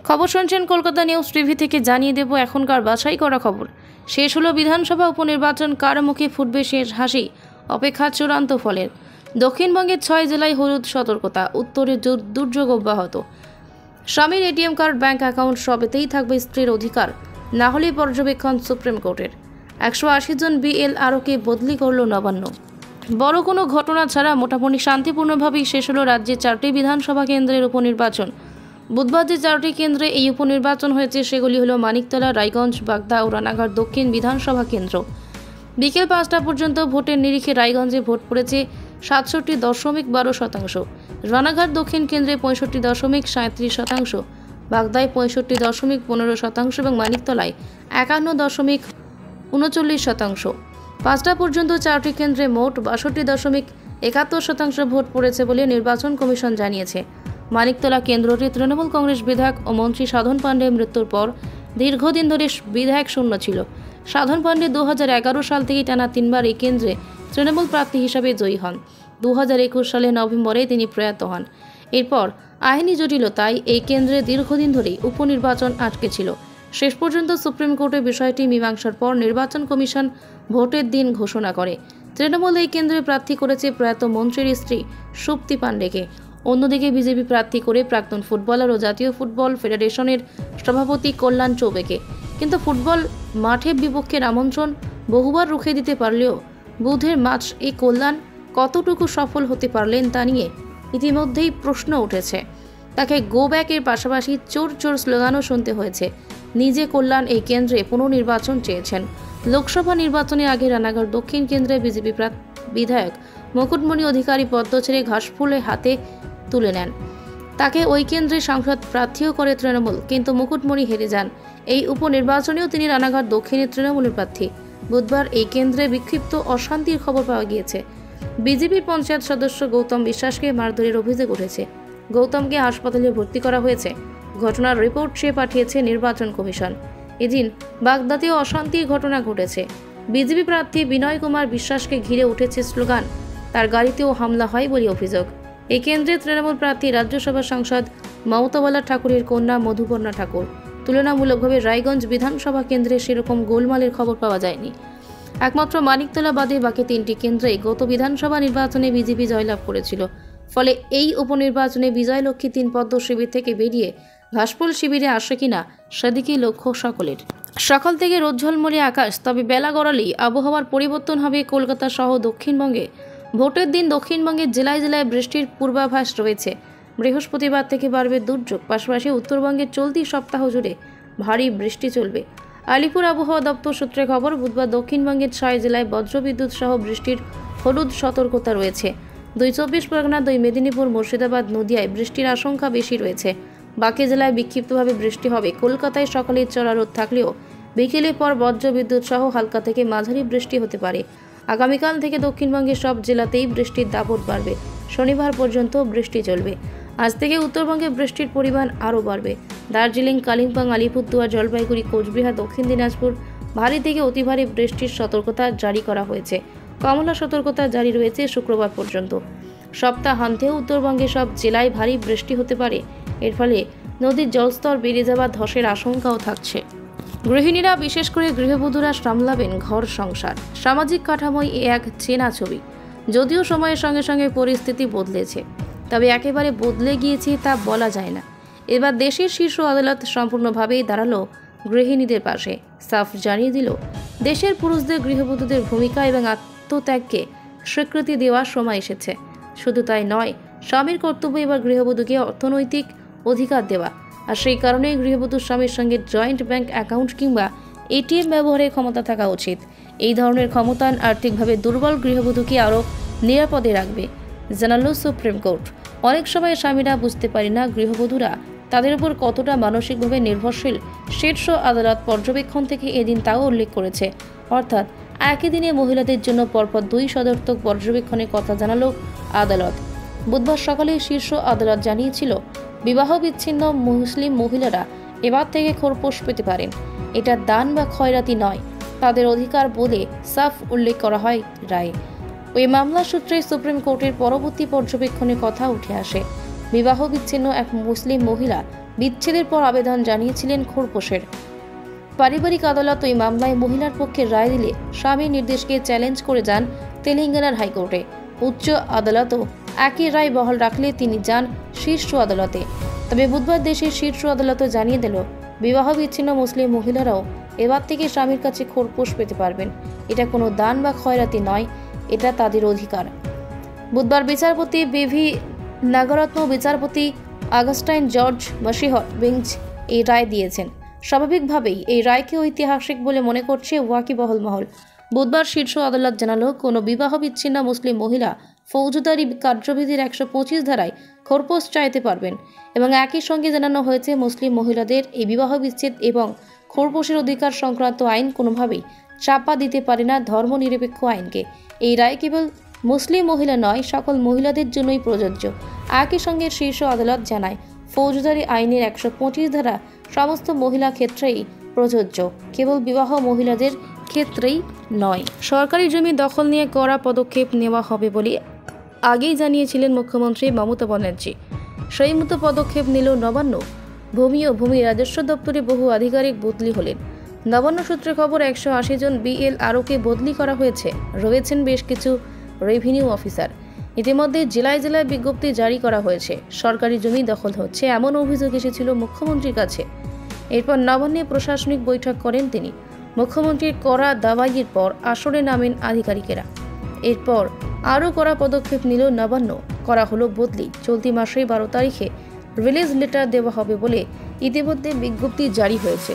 খবর শুনছেন Kolkata news TV থেকে। জানিয়ে দেব এখনকার বাছাই করা খবর। শেষ হলো বিধানসভা উপনির্বাচন, কার মুখে ফুটবে শেষ হাসি, অপেক্ষা চূড়ান্ত ফলের। দক্ষিণবঙ্গের 6 জেলায় হলুদ সতর্কতা, উত্তরে দুর্যোগ অব্যাহত। স্বামীর এটিএম কার্ড, ব্যাংক অ্যাকাউন্ট সবেতেই থাকবে স্ত্রীর অধিকার, না হলে পর্যবেক্ষণ সুপ্রিম কোর্টের। 180 জন বিএলআরওকে বদলি করল নবান্ন। বড় কোনো ঘটনা ছাড়া মোটামুটি শান্তিপূর্ণভাবেই শেষ হলো রাজ্যের 4টি বিধানসভা কেন্দ্রের উপনির্বাচন। বুধবার যে 4টি কেন্দ্রে এই উপনির্বাচন হয়েছে সেগুলি হলো মানিকতলা, রায়গঞ্জ, বাগদা ও রানাঘাট দক্ষিণ বিধানসভা কেন্দ্র। বিকেল 5টা পর্যন্ত ভোটের নিরিখে রায়গঞ্জে ভোট পড়েছে 67.12%, রানাঘাট দক্ষিণ কেন্দ্রে 65.37%, বাগদায় 65.15% এবং মানিকতলায় 51.39%। 5টা পর্যন্ত 4টি কেন্দ্রে মোট 62.71% ভোট পড়েছে বলে নির্বাচন কমিশন জানিয়েছে। মানিকতলা কেন্দ্রটি তৃণমূল কংগ্রেস বিধায়ক ও মন্ত্রী সাধন পাণ্ডের মৃত্যুর পর দীর্ঘদিন ধরে বিধায়ক শূন্য ছিল। সাধন পাণ্ডে 2011 সাল থেকে টানা 3বার এই কেন্দ্রে তৃণমূল প্রার্থী হিসাবে জয়ী হন। 2021 সালের নভেম্বরে তিনি প্রয়াত হন। এরপর আইনি জটিলতায় এই কেন্দ্রে দীর্ঘদিন ধরেই উপনির্বাচন আটকে ছিল। শেষ পর্যন্ত সুপ্রিম কোর্টে বিষয়টি মীমাংসার পর নির্বাচন কমিশন ভোটের দিন ঘোষণা করে। তৃণমূল এই কেন্দ্রে প্রার্থী করেছে প্রয়াত মন্ত্রীর স্ত্রী সুপ্তি পাণ্ডেকে। অন্যদিকে বিজেপি প্রার্থী করে প্রাক্তন ফুটবলার ও জাতীয় ফুটবল ফেডারেশনের সভাপতি কল্যাণ চৌবেকে। কিন্তু ফুটবল মাঠে বিপক্ষের আমন্ত্রণ বহুবার রুখে দিতে পারলেও বুধের ম্যাচ এই কল্যাণ কতটুকু সফল হতে পারলেন তা নিয়ে ইতিমধ্যেই প্রশ্ন উঠেছে। তাকে গো ব্যাকের পাশাপাশি চোর চোর স্লোগানও শুনতে হয়েছে। নিজে কল্যাণ এই কেন্দ্রে পুনর্নির্বাচন চেয়েছেন। লোকসভা নির্বাচনের আগে রানাঘাট দক্ষিণ কেন্দ্রে বিজেপি বিধায়ক মুকুটমণি অধিকারী পদ্ম ছেড়ে ঘাসফুলে হাতে তুলে নেন। তাকে ওই কেন্দ্রে সাংসদ প্রার্থীও করে তৃণমূল, কিন্তু মুকুটমণি হেরে যান। এই উপনির্বাচনেও তিনি রানাঘাট দক্ষিণের তৃণমূলের প্রার্থী। বুধবার এই কেন্দ্রে বিক্ষিপ্ত অশান্তির খবর পাওয়া গিয়েছে। বিজেপির পঞ্চায়েত সদস্য গৌতম বিশ্বাসকে মারধরের অভিযোগ উঠেছে। গৌতমকে হাসপাতালে ভর্তি করা হয়েছে। ঘটনার রিপোর্ট সে পাঠিয়েছে নির্বাচন কমিশন। এদিন বাগদাতেও অশান্তির ঘটনা ঘটেছে। বিজেপি প্রার্থী বিনয় কুমার বিশ্বাসকে ঘিরে উঠেছে স্লোগান। তার গাড়িতেও হামলা হয় বলে অভিযোগ। এই কেন্দ্রে তৃণমূল প্রার্থী রাজ্যসভা সাংসদ মমতাওয়ালা ঠাকুরের কন্যা মধুপর্ণা ঠাকুর। তুলনামূলকভাবে রায়গঞ্জ বিধানসভা কেন্দ্রে সেরকম গোলমালের খবর পাওয়া যায়নি। একমাত্র মানিকতলা বাদে বাকি 3টি কেন্দ্রে গত বিধানসভা নির্বাচনে বিজেপি জয়লাভ করেছিল। ফলে এই উপনির্বাচনে বিজয়লক্ষ্মী 3 পদ্ম শিবির থেকে বেরিয়ে ঘাসফুল শিবিরে আসে কিনা সেদিকেই লক্ষ্য সকলের। সকাল থেকে রোদ ঝলমলে আকাশ, তবে বেলা গড়ালেই আবহাওয়ার পরিবর্তন হবে কলকাতা সহ দক্ষিণবঙ্গে। ভোটের দিন দক্ষিণবঙ্গের জেলায় জেলায় বৃষ্টির পূর্বাভাস রয়েছে। বৃহস্পতিবার থেকে বাড়বে দুর্যোগ, পাশাপাশি উত্তরবঙ্গের চলতি সপ্তাহ জুড়ে ভারী বৃষ্টি চলবে। আলিপুর আবহাওয়া দপ্তর সূত্রে খবর, বুধবার দক্ষিণবঙ্গের 6 জেলায় বজ্রবিদ্যুৎ সহ বৃষ্টির হলুদ সতর্কতা রয়েছে। 2 চব্বিশ পরগনা, 2 মেদিনীপুর, মুর্শিদাবাদ, নদিয়ায় বৃষ্টির আশঙ্কা বেশি রয়েছে। বাকি জেলায় বিক্ষিপ্তভাবে বৃষ্টি হবে। কলকাতায় সকালে চড়া রোদ থাকলেও বিকেলের পর বজ্রবিদ্যুৎ সহ হালকা থেকে মাঝারি বৃষ্টি হতে পারে। আগামীকাল থেকে দক্ষিণবঙ্গের সব জেলাতেই বৃষ্টির দাপট বাড়বে। শনিবার পর্যন্ত বৃষ্টি চলবে। আজ থেকে উত্তরবঙ্গে বৃষ্টির পরিমাণ আরও বাড়বে। দার্জিলিং, কালিম্পং, আলিপুরদুয়ার, জলপাইগুড়ি, কোচবিহার, দক্ষিণ দিনাজপুর ভারী থেকে অতি ভারী বৃষ্টির সতর্কতা জারি করা হয়েছে। কমলা সতর্কতা জারি রয়েছে শুক্রবার পর্যন্ত। সপ্তাহান্তেও উত্তরবঙ্গে সব জেলায় ভারী বৃষ্টি হতে পারে। এর ফলে নদীর জলস্তর বেড়ে যাওয়া ধসের আশঙ্কাও থাকছে। গৃহিণীরা, বিশেষ করে গৃহবধূরা সামলাবেন ঘর সংসার। সামাজিক কাঠামোয় এক চেনা ছবি। যদিও সময়ের সঙ্গে সঙ্গে পরিস্থিতি বদলেছে, তবে একেবারে বদলে গিয়েছে তা বলা যায় না। এবার দেশের শীর্ষ আদালত সম্পূর্ণভাবেই দাঁড়ালো গৃহিণীদের পাশে। সাফ জানিয়ে দিল, দেশের পুরুষদের গৃহবধূদের ভূমিকা এবং আত্মত্যাগকে স্বীকৃতি দেওয়ার সময় এসেছে। শুধু তাই নয়, স্বামীর কর্তব্য এবার গৃহবধূকে অর্থনৈতিক অধিকার দেওয়া। আর সেই কারণেই গৃহবধূর স্বামীর সঙ্গে জয়েন্ট ব্যাংক অ্যাকাউন্ট কিংবা এটিএম ব্যবহারের ক্ষমতা থাকা উচিত। এই ধরনের ক্ষমতায়ন আর্থিকভাবে দুর্বল গৃহবধূকে আরও নিরাপদে রাখবে, জানালো সুপ্রিম কোর্ট। অনেক সময় স্বামীরা বুঝতে পারে না গৃহবধূরা তাদের উপর কতটা মানসিকভাবে নির্ভরশীল। শীর্ষ আদালত পর্যবেক্ষণ থেকে এদিন তাও উল্লেখ করেছে। অর্থাৎ একই দিনে মহিলাদের জন্য পরপর 2 সদর্থক পর্যবেক্ষণের কথা জানালো আদালত। বুধবার সকালে শীর্ষ আদালত জানিয়েছিল, বিবাহ বিচ্ছিন্ন মুসলিম মহিলারা এবার থেকে খোরপোশ পেতে পারেন। এটা দান বা খয়রাতি নয়, তাদের অধিকার বলে সাফ উল্লেখ করা হয় রায়ে। ওই মামলা সূত্রে সুপ্রিম কোর্টের পরবর্তী পর্যবেক্ষণের কথা উঠে আসে। বিবাহ বিচ্ছিন্ন এক মুসলিম মহিলা বিচ্ছেদের পর আবেদন জানিয়েছিলেন খোরপোশের পারিবারিক আদালত ওই মামলায় মহিলার পক্ষে রায় দিলে স্বামীর নির্দেশকে চ্যালেঞ্জ করে যান তেলেঙ্গানার হাইকোর্টে। উচ্চ আদালতও একই রায় বহাল রাখলে তিনি যান শীর্ষ আদালতে। তবে বুধবার দেশের শীর্ষ আদালতও জানিয়ে দিল, বিবাহ বিচ্ছিন্ন মুসলিম মহিলারাও এবার থেকে স্বামীর কাছে খোরপোশ পেতে পারবেন। এটা কোনো দান বা খয়রাতি নয়, এটা তাদের অধিকার। বুধবার বিচারপতি বিভি নাগরত্ন বিচারপতি আগাস্টাইন জর্জ মসিহর বেঞ্চ এই রায় দিয়েছেন। স্বাভাবিকভাবেই এই রায়কে ঐতিহাসিক বলে মনে করছে ওয়াকিবহল মহল। বুধবার শীর্ষ আদালত জানালো, কোনো বিবাহ বিচ্ছিন্ন মুসলিম মহিলা ফৌজদারি কার্যবিধির 125 ধারায় খোরপোশ চাইতে পারবেন এবং একই সঙ্গে জানানো হয়েছে মুসলিম মহিলাদের এই বিবাহ বিচ্ছেদ এবং খোরপোশের অধিকার সংক্রান্ত আইন কোনোভাবেই চাপা দিতে পারে না ধর্মনিরপেক্ষ আইনকে। এই রায় কেবল মুসলিম মহিলা নয়, সকল মহিলাদের জন্যই প্রযোজ্য। একই সঙ্গে শীর্ষ আদালত জানায়, ফৌজদারি আইনের 125 ধারা সমস্ত মহিলা ক্ষেত্রেই প্রযোজ্য, কেবল বিবাহ মহিলাদের ক্ষেত্রেই নয়। সরকারি জমি দখল নিয়ে কড়া পদক্ষেপ নেওয়া হবে বলে আগেই জানিয়েছিলেন মুখ্যমন্ত্রী মমতা ব্যানার্জি। সেই মতো পদক্ষেপ নিল নবান্ন। ভূমি ও ভূমি রাজস্ব দপ্তরে বহু আধিকারিক বদলি হলেন। নবান্ন সূত্রে খবর, 180 জন বিএলআরওকে বদলি করা হয়েছে। রয়েছেন বেশ কিছু রেভিনিউ অফিসার। ইতিমধ্যে জেলায় জেলায় বিজ্ঞপ্তি জারি করা হয়েছে। সরকারি জমি দখল হচ্ছে এমন অভিযোগ এসেছিল মুখ্যমন্ত্রীর কাছে। এরপর নবান্নে প্রশাসনিক বৈঠক করেন তিনি। মুখ্যমন্ত্রীর কড়া দাওয়াইয়ের পর আসরে নামেন আধিকারিকেরা। এরপর আরও কড়া পদক্ষেপ নিল নবান্ন। করা হলো বদলি। চলতি মাসের 12 তারিখে রিলিজ লেটার দেওয়া হবে বলে ইতিমধ্যে বিজ্ঞপ্তি জারি হয়েছে।